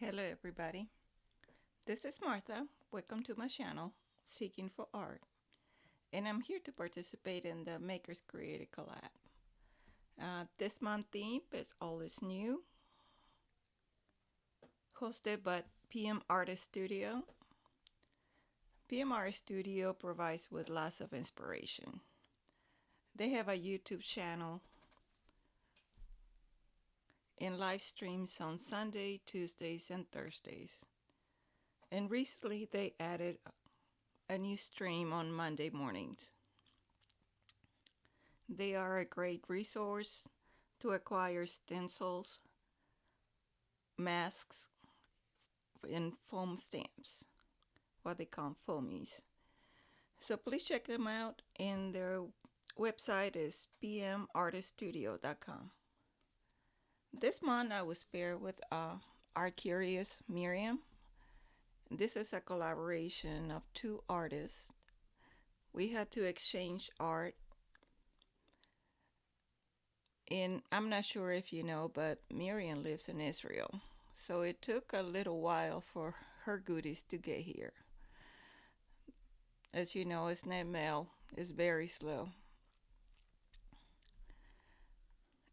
Hello everybody, this is Martha. Welcome to my channel, Seeking for Art, and I'm here to participate in the Makers Creative Collab. This month theme is All is New, hosted by PM Artist Studio. PM Artist Studio provides with lots of inspiration. They have a YouTube channel and live streams on Sunday, Tuesdays, and Thursdays. And recently they added a new stream on Monday mornings. They are a great resource to acquire stencils, masks, and foam stamps, what they call foamies. So please check them out, and their website is pmartiststudio.com. This month I was paired with Art Curious Miriam. This is a collaboration of two artists. We had to exchange art, and I'm not sure if you know, but Miriam lives in Israel. So it took a little while for her goodies to get here. As you know, snail mail is very slow.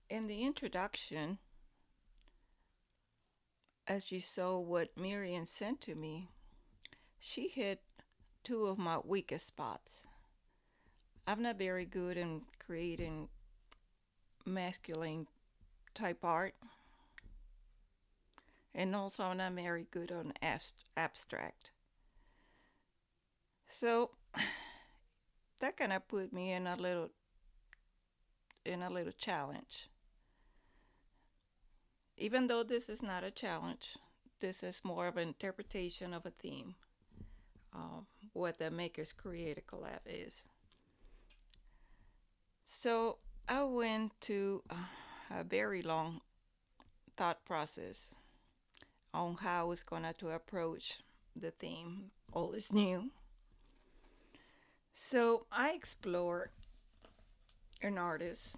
In the introduction, as you saw what Miriam sent to me, she hit two of my weakest spots. I'm not very good in creating masculine type art, and also I'm not very good on abstract. So that kind of put me in a little challenge. Even though this is not a challenge, this is more of an interpretation of a theme, what the Makers Creative Collab is. So I went to a very long thought process on how I was going to approach the theme, All is New. So I explored an artist,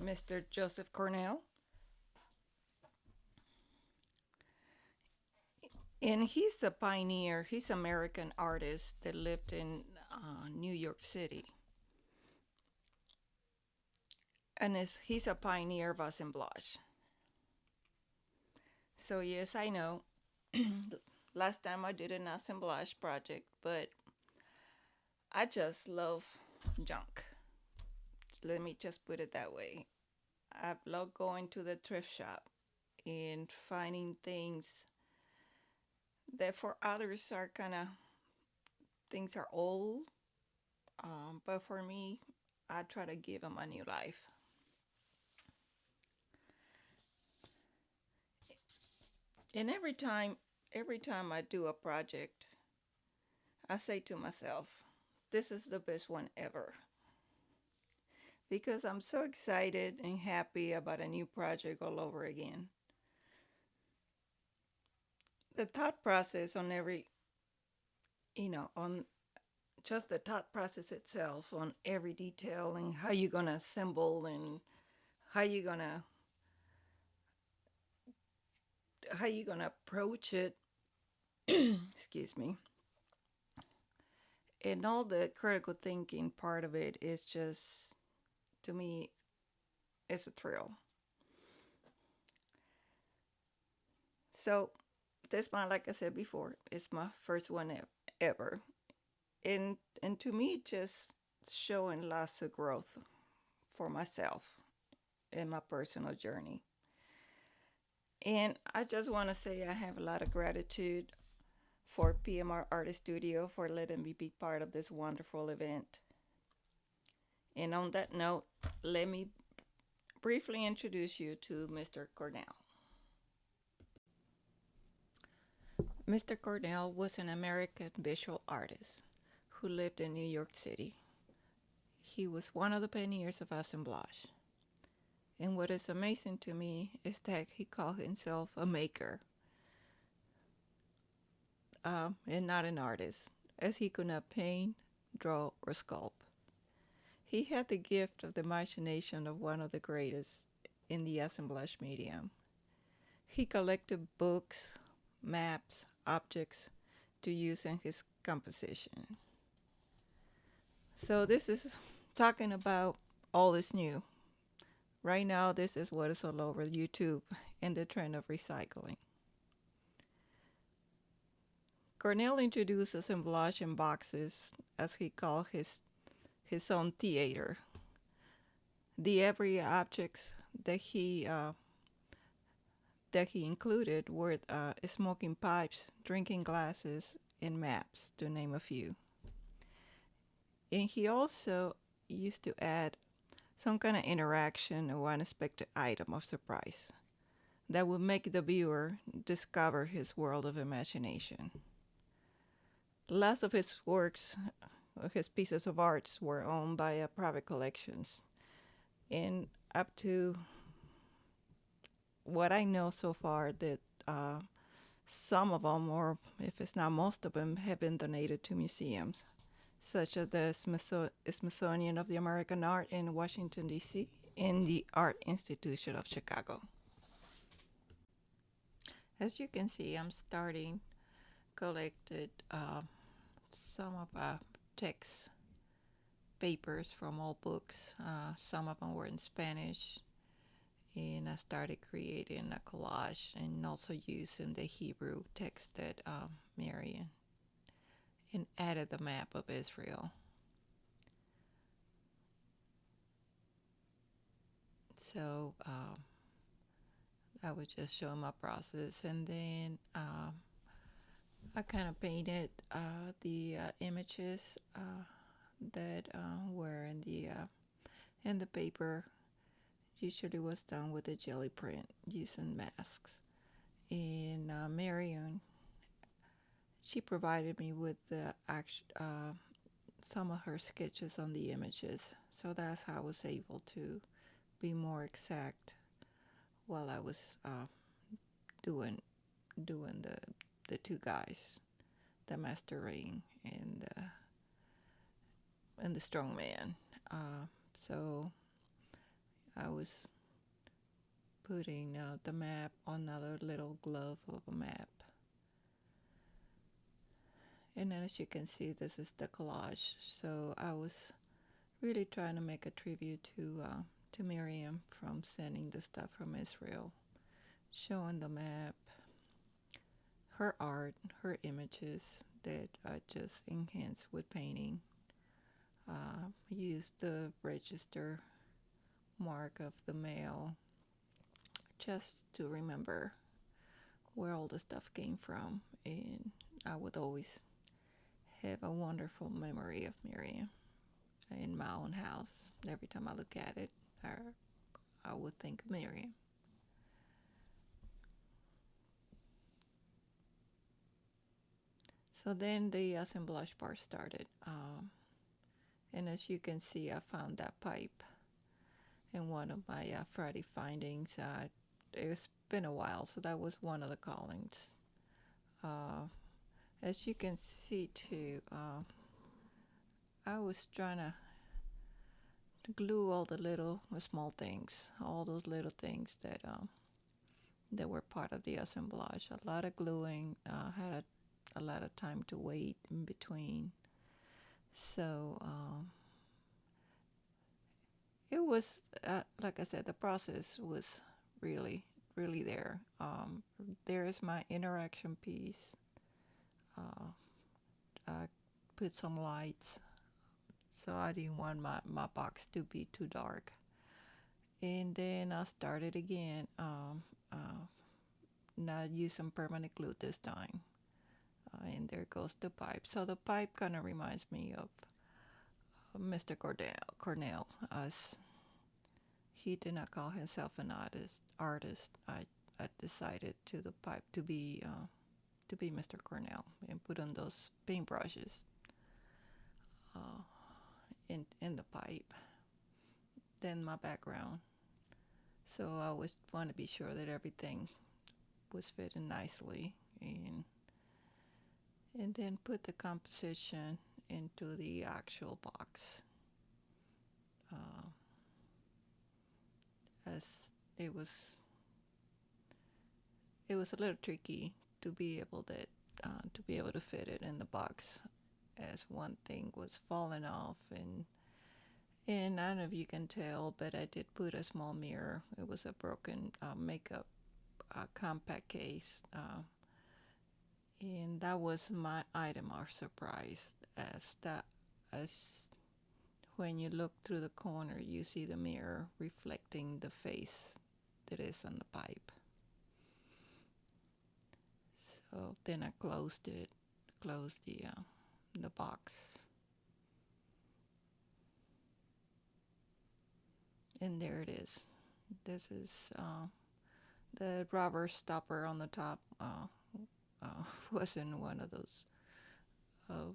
Mr. Joseph Cornell. And he's a pioneer. He's an American artist that lived in New York City. And he's a pioneer of Assemblage. So yes, I know. Last time I did an Assemblage project, but I just love junk. Let me just put it that way. I love going to the thrift shop and finding things that for others are kind of, things are old, but for me, I try to give them a new life. And every time I do a project, I say to myself, this is the best one ever. Because I'm so excited and happy about a new project all over again. The thought process on on just the thought process itself, on every detail and how you're going to assemble and how you're going to approach it. Excuse me. And all the critical thinking part of it is just, to me, it's a thrill. So this one, like I said before, it's my first one ever. And to me, just showing lots of growth for myself in my personal journey. And I just want to say I have a lot of gratitude for PMR Artist Studio for letting me be part of this wonderful event. And on that note, let me briefly introduce you to Mr. Cornell. Mr. Cornell was an American visual artist who lived in New York City. He was one of the pioneers of Assemblage. And what is amazing to me is that he called himself a maker and not an artist, as he could not paint, draw, or sculpt. He had the gift of the imagination of one of the greatest in the assemblage medium. He collected books, maps, objects to use in his composition. So this is talking about all is new. Right now, this is what is all over YouTube and the trend of recycling. Cornell introduced assemblage in boxes, as he called his own theater. The everyday objects that he included were smoking pipes, drinking glasses, and maps, to name a few. And he also used to add some kind of interaction or unexpected item of surprise that would make the viewer discover his world of imagination. Lots of his works, his pieces of arts, were owned by private collections. And up to what I know so far, that some of them, or if it's not most of them, have been donated to museums, such as the Smithsonian of the American Art in Washington, D.C., and the Art Institute of Chicago. As you can see, I'm starting collected some of text papers from all books. Some of them were in Spanish, and I started creating a collage and also using the Hebrew text that Marian, and added the map of Israel. So I was just showing my process, and then I kind of painted the images that were in the paper. Usually was done with a jelly print using masks. And Marion, she provided me with some of her sketches on the images, so that's how I was able to be more exact while I was doing the two guys, the Master Ring and the Strong Man. So I was putting the map on another little glove of a map. And then, as you can see, this is the collage. So I was really trying to make a tribute to Miriam from sending the stuff from Israel, showing the map, her art, her images that I just enhanced with painting. I used the register mark of the mail just to remember where all the stuff came from, and I would always have a wonderful memory of Miriam in my own house. Every time I look at it, I would think of Miriam. So then the assemblage part started, and as you can see, I found that pipe in one of my Friday findings. It's been a while, so that was one of the callings. As you can see too, I was trying to glue all the little small things, all those little things that were part of the assemblage. A lot of gluing. Had a lot of time to wait in between. So it was, like I said, the process was really, really there. There is my interaction piece. I put some lights, so I didn't want my box to be too dark. And then I started again. Not using permanent glue this time. And there goes the pipe. So the pipe kind of reminds me of Mr. Cornell, as he did not call himself an artist. I decided to the pipe to be Mr. Cornell, and put on those paintbrushes in the pipe. Then my background. So I always want to be sure that everything was fitting nicely, and then put the composition into the actual box. As it was it was a little tricky to be able to fit it in the box, as one thing was falling off. And I don't know if you can tell, but I did put a small mirror. It was a broken makeup compact case, and that was my item of surprise. As when you look through the corner, you see the mirror reflecting the face that is on the pipe. So then I closed the box, and there it is. This is the rubber stopper on the top. Wasn't one of those uh,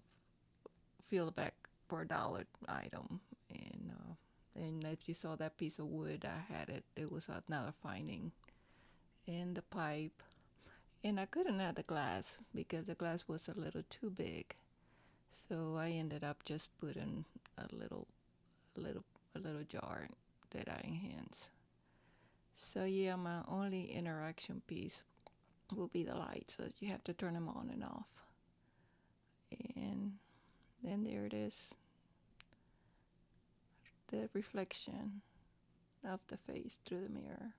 feel back for $1 item, and if you saw that piece of wood, I had it. It was another finding in the pipe, and I couldn't add the glass because the glass was a little too big. So I ended up just putting a little, a little, a little jar that I enhance. So yeah, my only interaction piece will be the lights. So you have to turn them on and off. And then there it is, the reflection of the face through the mirror.